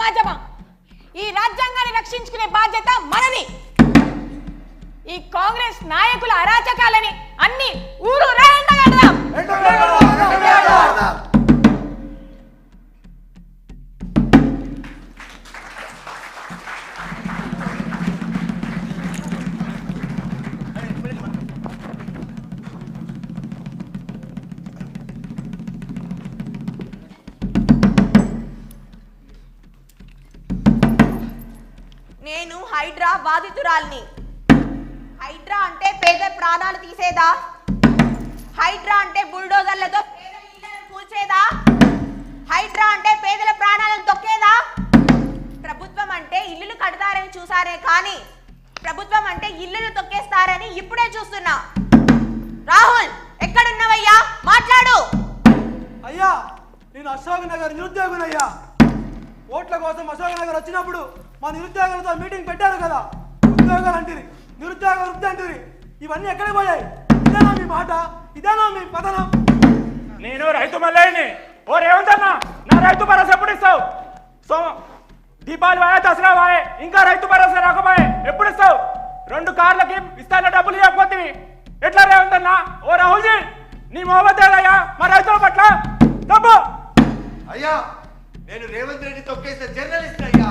సమాజమా? ఈ రాజ్యాంగాన్ని రక్షించుకునే బాధ్యత మనది. ఈ కాంగ్రెస్ నాయకుల అరాచకాలని అన్ని ఊరు ఎండగడదాం. నేను హైడ్రా బాధితురాల్ని. హైడ్రా అంటే పేద ప్రాణాలు తీసేదా? హైడ్రా అంటే బుల్డోజర్లతో పేదల ఇళ్లను కూల్చేదా? హైడ్రా అంటే పేదల ప్రాణాలను తొక్కేదా? ప్రభుత్వం అంటే ఇల్లులు కడతారని చూసారే కానీ ప్రభుత్వం అంటే ఇల్లులు తొక్కేస్తారని ఇప్పుడే చూస్తున్నా. రాహుల్, ఎక్కడున్నావయ్యా? మాట్లాడు. అయ్యా, నేను అశోక్ నగర్ నిరుద్యోగునయ్యా. ఓట్ల కోసం అశోక్ నగర్ వచ్చినప్పుడు మా నిరుద్యోగులతో మీటింగ్ పెట్టారు కదా. ఉద్యోగాలు అంటిరి, నిరుద్యోగ వృద్ధి అంటిరి. ఇవన్నీ ఎక్కడికి పోయాయి? ఇదేనా మీ మాట? ఇదేనా మీ పతనం? నేను రైతు మల్లయ్యని. ఓ రేవంత్ అన్న, నా రైతు భరోసా ఎప్పుడు ఇస్తావు? దీపావళి వాయే, దసరా వాయే, ఇంకా రైతు భరోసా రాకపోయే, ఎప్పుడు ఇస్తావు? 2 కార్లకి ఇస్తాన డబ్బులు ఇవ్వకపోతే ఎట్లా రేవంత్ అన్న? ఓ రాహుల్జీ, నీ మోహమ్మదేదయ్యా మా రైతుల పట్ల డబ్బు. అయ్యా, నేను రేవంత్ రెడ్డి తొక్కేసిన జర్నలిస్ట్ అయ్యా.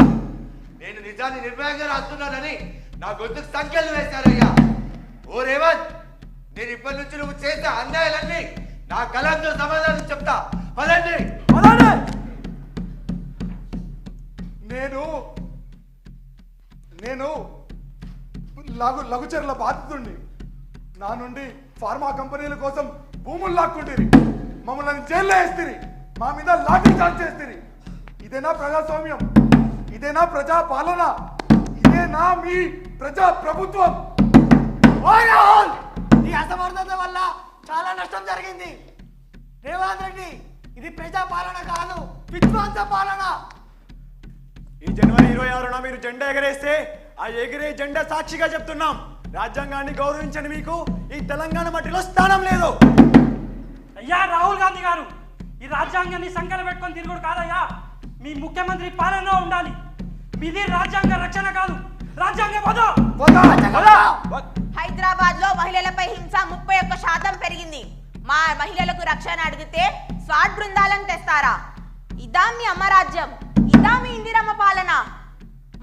నేను నిజాన్ని నిర్భయంగా రాస్తున్నానని నా గొంతుకు సంఖ్యలు వేశారయ్యా. ఓ రేవంత్, నేను ఇప్పటి నుంచి నువ్వు చేసే అన్యాయాలన్నీ నా కలంతో సమాధానం చెప్తా. పదండి. నేను లఘుచర్ల బాధితుడిని. నా నుండి ఫార్మా కంపెనీల కోసం భూములు లాక్కుంటుంది, మమ్మల్ని జైల్లో వేస్తుంది, మా మీద లాఠీ చార్జ్ చేస్తుంది. ఇదేనా ప్రజాస్వామ్యం? ఇదేనా ప్రజా పాలన? ఇదేనా మీ ప్రజా ప్రభుత్వం? ఈ అసమర్థత వల్ల చాలా నష్టం జరిగింది. రేవంత్ రెడ్డి, ఇది ప్రజా పాలన కాదు, విధ్వంస పాలన. ఈ జనవరి 26న మీరు జెండా ఎగరేస్తే ఆ ఎగిరే జెండా సాక్షిగా చెప్తున్నాం, రాజ్యాంగాన్ని గౌరవించని మీకు ఈ తెలంగాణ మట్టిలో స్థానం లేదు. అయ్యా రాహుల్ గాంధీ గారు, ఈ రాజ్యాంగాన్ని సంకన పెట్టుకొని తిరుగుడు కాదయ్యా. మీ ముఖ్యమంత్రి పాలనలో ఉండాలి. మీది రాజ్యాంగ రక్షణ కాదు, రాజ్యాంగ హైదరాబాద్ లో మహిళలపై హింస 31% పెరిగింది. మా మహిళలకు రక్షణ అడిగితే స్వాట్ బృందాలను తెస్తారా? ఇదా మీ అమ్మరాజ్యం? ఇదా మీ ఇందిరమ్మ పాలన?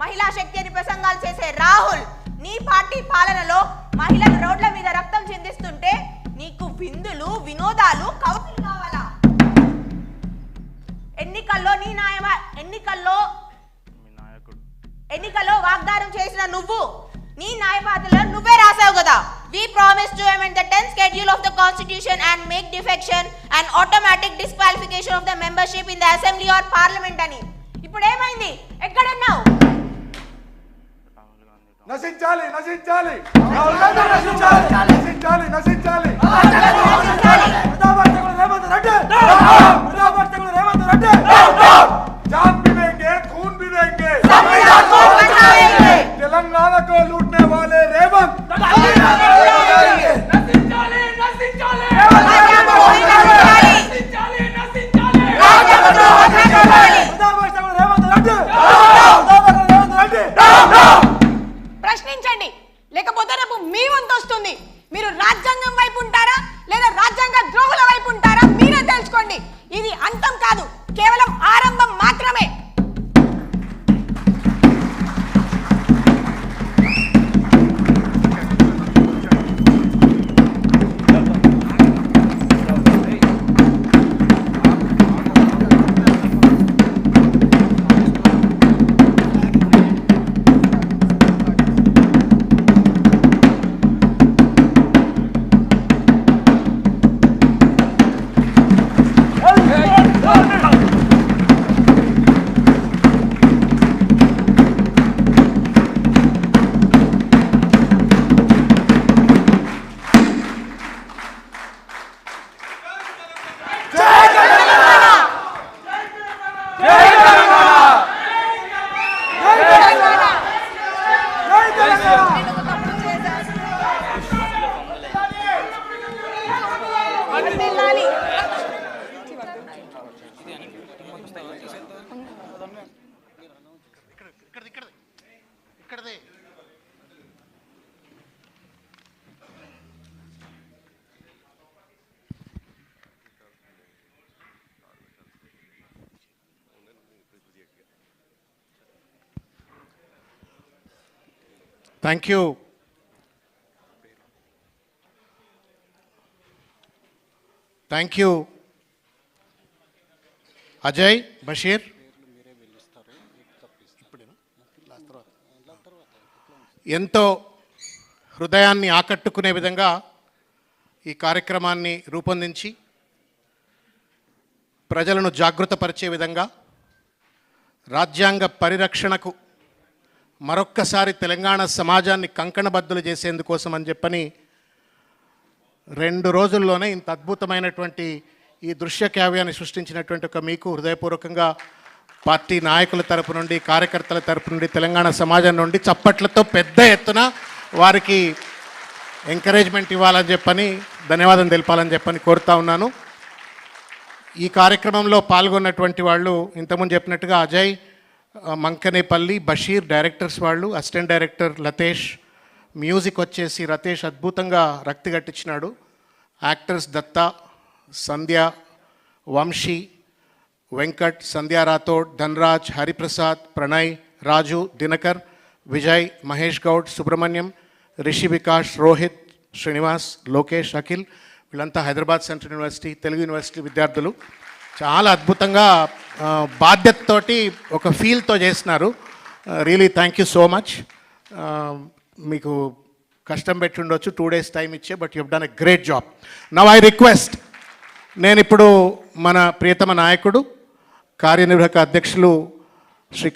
మహిళా శక్తి అని ప్రసంగాలు చేసే రాహుల్, నీ పార్టీ పాలనలో మహిళలు రోడ్ల మీద రక్తం చిందిస్తుంటే నీకు విందులు, వినోదాలు, కౌతులు కావాలా? ఎన్నికల్లో వాగ్దానం చేసిన నువ్వు నీ న్యాయపాత్రలో నువ్వే రాసావు కదా, we promise to amend the 10th schedule of the constitution and make defection an automatic disqualification of the membership in the assembly or parliament అని. ఇప్పుడు ఏమైంది? ఎక్కడున్నావు? నశించాలి, నశించాలి, నశించాలి, నశించాలి, నశించాలి. जान भी देंगे, खून भी देंगे, तेलंगाना को लूटने वाले रेवंत ప్రశ్నించండి, లేకపోతే రేపు మీ వంతు వస్తుంది. మీరు రాజ్యాంగం వైపు ఉంటారా లేదా రాజ్యాంగ ద్రోహుల వైపు ఉంటారా మీరే తెలుసుకోండి. ఇది అంతం కాదు, కేవలం ఆరంభం మాత్రమే. Thank you. Thank you Ajay, Basheer. ఎంతో హృదయాన్ని ఆకట్టుకునే విధంగా ఈ కార్యక్రమాన్ని రూపొందించి ప్రజలను జాగృతపరిచే విధంగా రాజ్యాంగ పరిరక్షణకు మరొక్కసారి తెలంగాణ సమాజాన్ని కంకణబద్దులు చేసేందుకోసం అని చెప్పని 2 రోజుల్లోనే ఇంత అద్భుతమైనటువంటి ఈ దృశ్య కావ్యాన్ని సృష్టించినటువంటి ఒక మీకు హృదయపూర్వకంగా పార్టీ నాయకుల తరపు నుండి, కార్యకర్తల తరపు నుండి, తెలంగాణ సమాజం నుండి చప్పట్లతో పెద్ద ఎత్తున వారికి ఎంకరేజ్మెంట్ ఇవ్వాలని చెప్పని, ధన్యవాదం తెలపాలని చెప్పని కోరుతా ఉన్నాను. ఈ కార్యక్రమంలో పాల్గొన్నటువంటి వాళ్ళు ఇంతకుముందు చెప్పినట్టుగా అజయ్, మంకనేపల్లి, బషీర్ డైరెక్టర్స్ వాళ్ళు, అసిస్టెంట్ డైరెక్టర్ లతేష్, మ్యూజిక్ వచ్చేసి రతేష్ అద్భుతంగా రక్తి కట్టించినాడు. యాక్టర్స్ దత్తా, సంధ్య, వంశీ, వెంకట్, సంధ్యా రాథోడ్, ధన్రాజ్, హరిప్రసాద్, ప్రణయ్, రాజు, దినకర్, విజయ్, మహేష్ గౌడ్, సుబ్రహ్మణ్యం, రిషి వికాస్, రోహిత్, శ్రీనివాస్, లోకేష్, అఖిల్, వీళ్ళంతా Hyderabad central university, Telugu university విద్యార్థులు. చాలా అద్భుతంగా బాధ్యతతోటి ఒక ఫీల్తో చేస్తున్నారు. Really thank you so much. మీకు కష్టం పెట్టి ఉండొచ్చు, 2 days టైం ఇచ్చే, but you done a great job. Now I request, నేను ఇప్పుడు మన ప్రియతమ నాయకుడు, కార్యనిర్వాహక అధ్యక్షులు శ్రీ